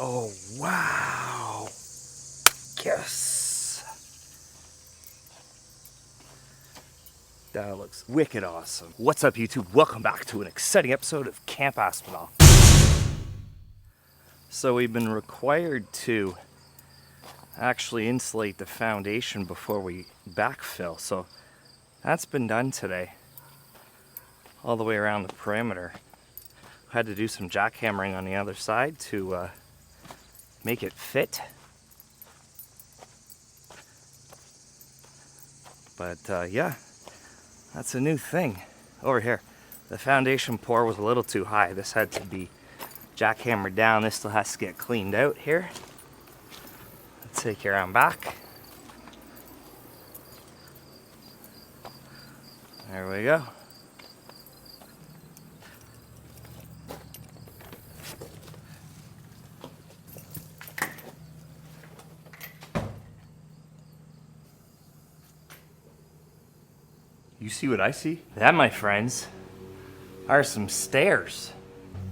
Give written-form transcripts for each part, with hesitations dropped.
Oh, wow. Yes. That looks wicked awesome. What's up, YouTube? Welcome back to an exciting episode of Camp Aspinall. So we've been required to actually insulate the foundation before we backfill. So that's been done today, all the way around the perimeter. Had to do some jackhammering on the other side to make it fit. But yeah, that's a new thing over here. The foundation pour was a little too high. This had to be jackhammered down. This still has to get cleaned out here. Let's take you around back. There we go. You see what I see? That, my friends, are some stairs.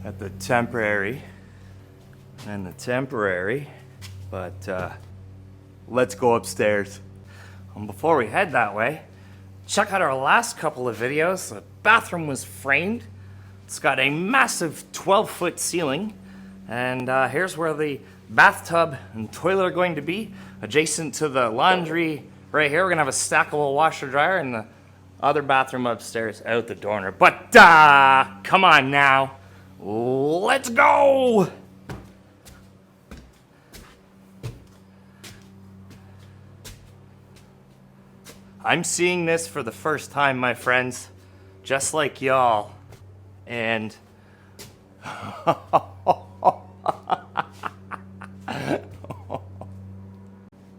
At the temporary and the temporary, but let's go upstairs. And before we head that way, check out our last couple of videos. The bathroom was framed. It's got a massive 12-foot ceiling, and here's where the bathtub and toilet are going to be, adjacent to the laundry. Right here, we're gonna have a stackable washer dryer, and the other bathroom upstairs out the door. But come on now. Let's go! I'm seeing this for the first time, my friends, just like y'all. And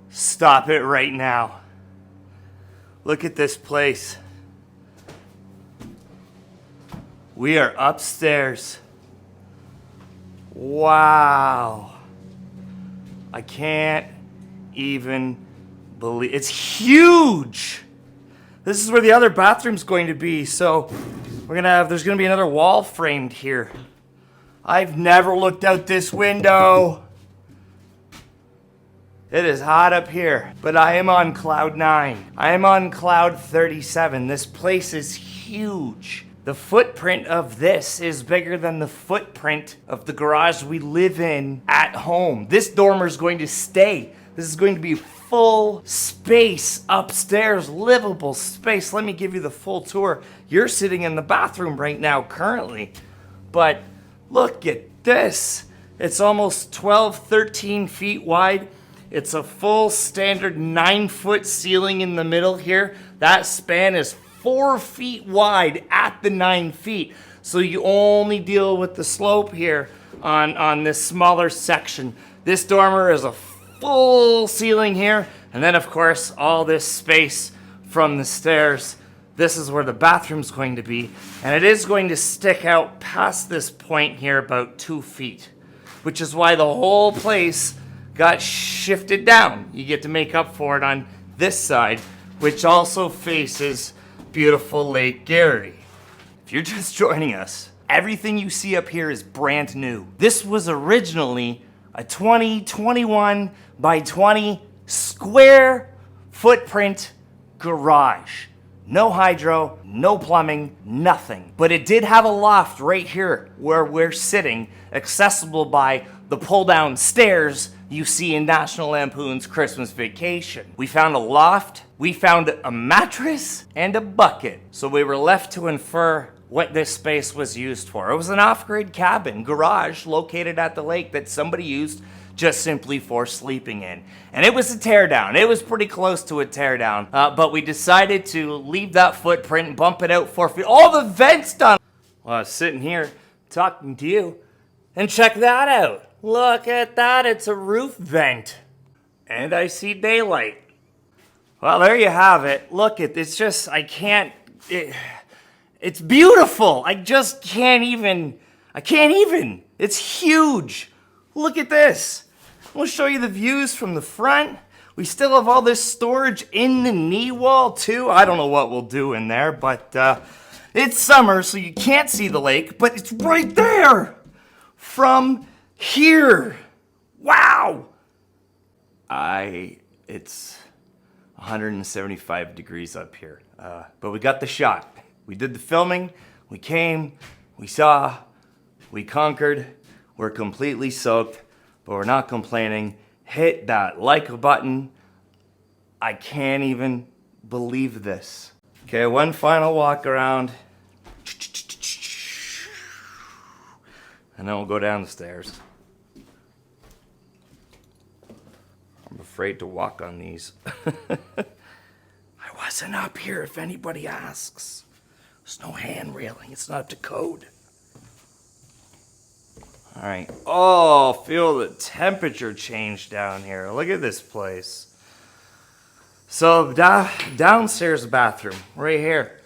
stop it right now. Look at this place. We are upstairs. Wow. I can't even believe it's huge. This is where the other bathroom's going to be. So there's gonna be another wall framed here. I've never looked out this window. It is hot up here, but I am on cloud 9. I am on cloud 37. This place is huge. The footprint of this is bigger than the footprint of the garage we live in at home. This dormer is going to stay. This is going to be full space upstairs, livable space. Let me give you the full tour. You're sitting in the bathroom right now currently, but look at this. It's almost 12, 13 feet wide. It's a full standard 9-foot ceiling in the middle here. That span is 4 feet wide at the 9 feet. So you only deal with the slope here on this smaller section. This dormer is a full ceiling here. And then of course, all this space from the stairs. This is where the bathroom's going to be. And it is going to stick out past this point here about 2 feet, which is why the whole place got shifted down. You get to make up for it on this side, which also faces beautiful Lake Erie. If you're just joining us, everything you see up here is brand new. This was originally a 21 by 20 square footprint garage. No hydro, no plumbing, nothing. But it did have a loft right here where we're sitting, accessible by the pull-down stairs you see in National Lampoon's Christmas Vacation. We found a loft, we found a mattress, and a bucket. So we were left to infer what this space was used for. It was an off-grid cabin garage located at the lake that somebody used just simply for sleeping in. And it was a teardown. It was pretty close to a teardown, but we decided to leave that footprint and bump it out 4 feet. All the vents done. Well, I was sitting here talking to you, and check that out. Look at that, it's a roof vent. And I see daylight. Well, there you have it. Look, it's just, it's beautiful. I just can't even. It's huge. Look at this. We'll show you the views from the front. We still have all this storage in the knee wall too. I don't know what we'll do in there, but it's summer, so you can't see the lake, but it's right there from here. Wow! It's 175 degrees up here. But we got the shot. We did the filming, we came, we saw, we conquered, we're completely soaked, but we're not complaining. Hit that like button. I can't even believe this. Okay, one final walk around. And then we'll go down the stairs. I'm afraid to walk on these. I wasn't up here if anybody asks. There's no hand railing, it's not up to code. All right, oh, feel the temperature change down here. Look at this place. So downstairs bathroom, right here.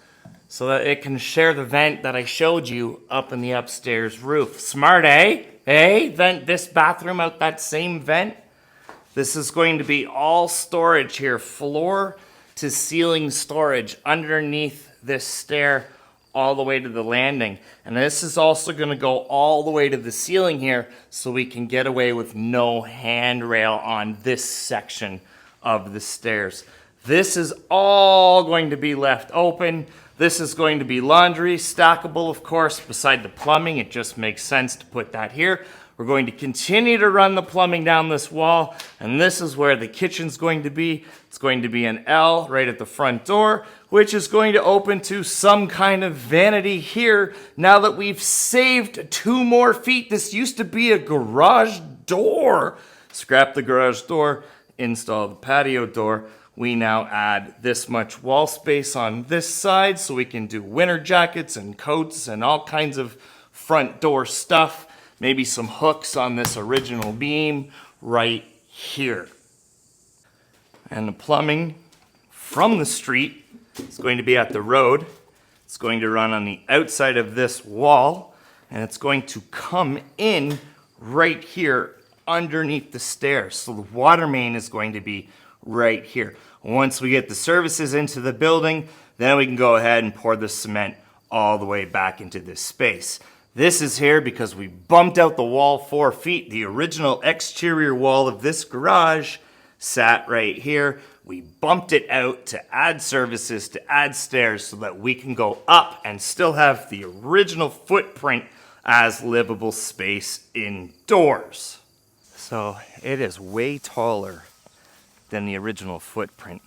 So that it can share the vent that I showed you up in the upstairs roof. Smart, eh? Hey, vent this bathroom out that same vent. This is going to be all storage here, floor to ceiling storage underneath this stair all the way to the landing. And this is also going to go all the way to the ceiling here so we can get away with no handrail on this section of the stairs. This is all going to be left open. This is going to be laundry, stackable, of course, beside the plumbing. It just makes sense to put that here. We're going to continue to run the plumbing down this wall, and this is where the kitchen's going to be. It's going to be an L right at the front door, which is going to open to some kind of vanity here now that we've saved 2 more feet. This used to be a garage door. Scrap the garage door, install the patio door. We now add this much wall space on this side so we can do winter jackets and coats and all kinds of front door stuff. Maybe some hooks on this original beam right here. And the plumbing from the street is going to be at the road. It's going to run on the outside of this wall, and it's going to come in right here underneath the stairs. So the water main is going to be right here. Once we get the services into the building, then we can go ahead and pour the cement all the way back into this space. This is here because we bumped out the wall 4 feet. The original exterior wall of this garage sat right here. We bumped it out to add services, to add stairs so that we can go up and still have the original footprint as livable space indoors. So it is way taller than the original footprint.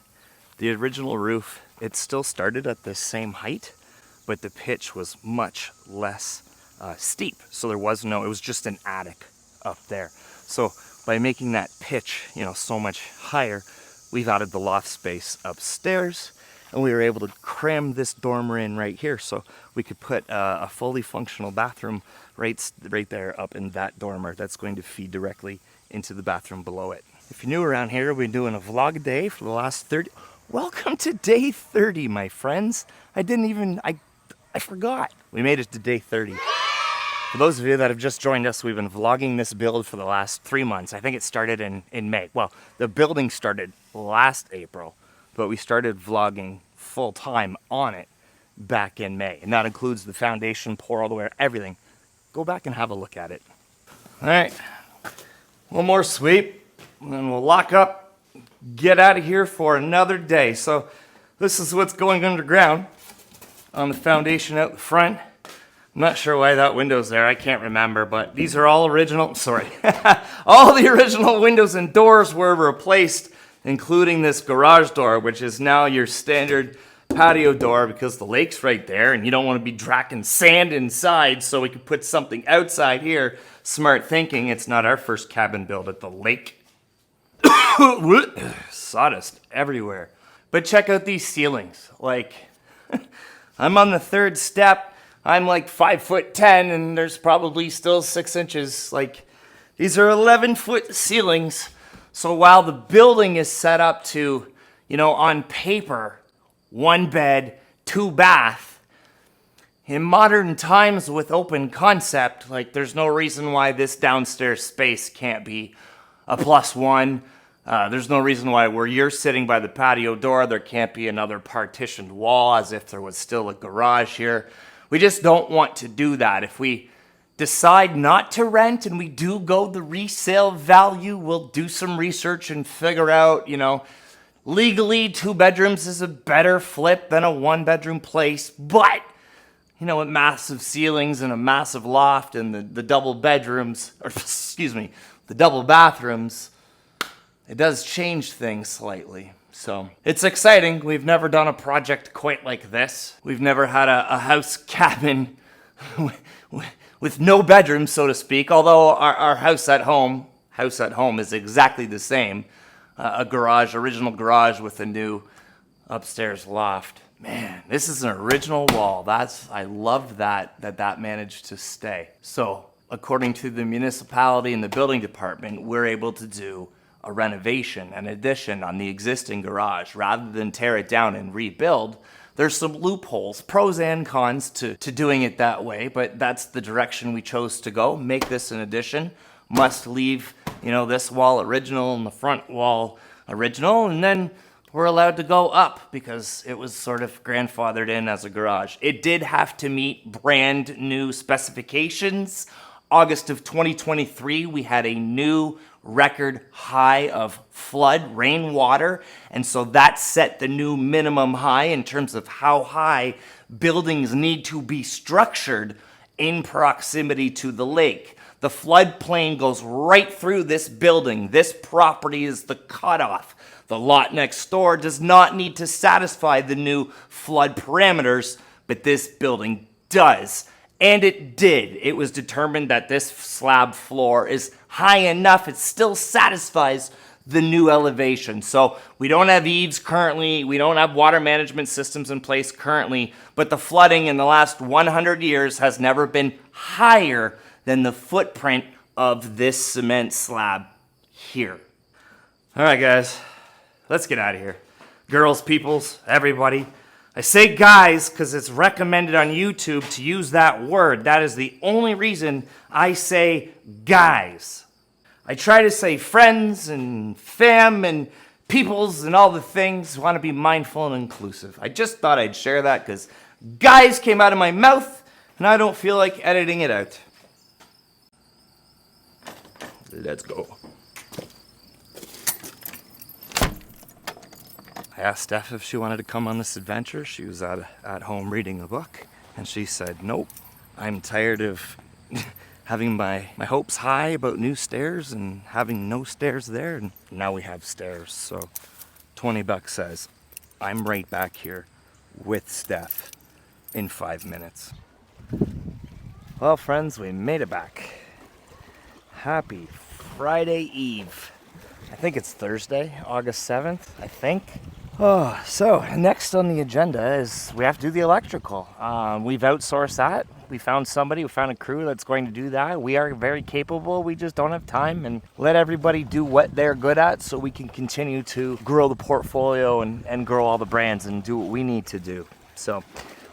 The original roof, it still started at the same height, but the pitch was much less steep. So it was just an attic up there. So by making that pitch, so much higher, we've added the loft space upstairs, and we were able to cram this dormer in right here. So we could put a fully functional bathroom right there up in that dormer. That's going to feed directly into the bathroom below it. If you're new around here, we've been doing a vlog day for the last 30. Welcome to day 30, my friends. I forgot. We made it to day 30. For those of you that have just joined us, we've been vlogging this build for the last 3 months. I think it started in May. Well, the building started last April, but we started vlogging full time on it back in May. And that includes the foundation, pour all the way, everything. Go back and have a look at it. All right, one more sweep, and then we'll lock up, get out of here for another day. So this is what's going underground on the foundation out the front. I'm not sure why that window's there, I can't remember, but these are all original, all the original windows and doors were replaced, including this garage door, which is now your standard patio door because the lake's right there and you don't want to be dragging sand inside, so we could put something outside here. Smart thinking, it's not our first cabin built at the lake. Sawdust everywhere. But check out these ceilings. I'm on the 3rd step. I'm 5'10", and there's probably still 6 inches. These are 11-foot ceilings. So while the building is set up to, on paper, 1 bed, 2 bath, in modern times with open concept, there's no reason why this downstairs space can't be a +1. There's no reason why where you're sitting by the patio door, there can't be another partitioned wall as if there was still a garage here. We just don't want to do that. If we decide not to rent and we do go the resale value, we'll do some research and figure out, legally 2 bedrooms is a better flip than a 1-bedroom place. But, with massive ceilings and a massive loft and the double bedrooms, or excuse me, the double bathrooms, it does change things slightly. So it's exciting. We've never done a project quite like this. We've never had a house cabin with no bedrooms, so to speak, although our house at home is exactly the same. Original garage with a new upstairs loft. Man, this is an original wall. I love that managed to stay. So according to the municipality and the building department, we're able to do a renovation, an addition on the existing garage. Rather than tear it down and rebuild, there's some loopholes, pros and cons to doing it that way, but that's the direction we chose to go. Make this an addition. Must leave, this wall original and the front wall original, and then we're allowed to go up because it was sort of grandfathered in as a garage. It did have to meet brand new specifications. August of 2023, we had a new record high of flood rainwater, and so that set the new minimum high in terms of how high buildings need to be structured in proximity to the lake. The floodplain goes right through this building. This property is the cutoff. The lot next door does not need to satisfy the new flood parameters, but this building does. And it did. It was determined that this slab floor is high enough. It still satisfies the new elevation. So we don't have eaves currently. We don't have water management systems in place currently. But the flooding in the last 100 years has never been higher than the footprint of this cement slab here. All right, guys. Let's get out of here. Girls, peoples, everybody. I say guys because it's recommended on YouTube to use that word. That is the only reason I say guys. I try to say friends and fam and peoples and all the things. Want to be mindful and inclusive. I just thought I'd share that because guys came out of my mouth and I don't feel like editing it out. Let's go. I asked Steph if she wanted to come on this adventure. She was at home reading a book, and she said, nope, I'm tired of having my hopes high about new stairs and having no stairs there, and now we have stairs. So $20 says, I'm right back here with Steph in 5 minutes. Well, friends, we made it back. Happy Friday Eve. I think it's Thursday, August 7th, I think. Oh, so next on the agenda is we have to do the electrical. We've outsourced that. We found a crew that's going to do that. We are very capable. We just don't have time, and let everybody do what they're good at so we can continue to grow the portfolio and grow all the brands and do what we need to do. So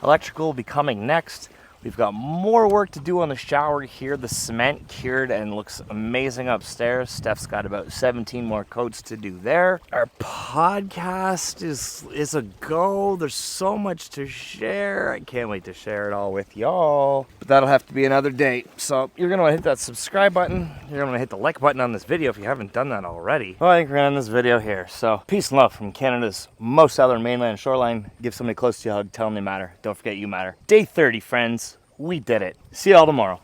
electrical will be coming next. We've got more work to do on the shower here. The cement cured and looks amazing upstairs. Steph's got about 17 more coats to do there. Our podcast is a go. There's so much to share. I can't wait to share it all with y'all. But that'll have to be another day. So you're going to want to hit that subscribe button. You're going to hit the like button on this video if you haven't done that already. Well, I think we're going to end this video here. So peace and love from Canada's most southern mainland shoreline. Give somebody close to you a hug. Tell them they matter. Don't forget you matter. Day 30, friends. We did it. See y'all tomorrow.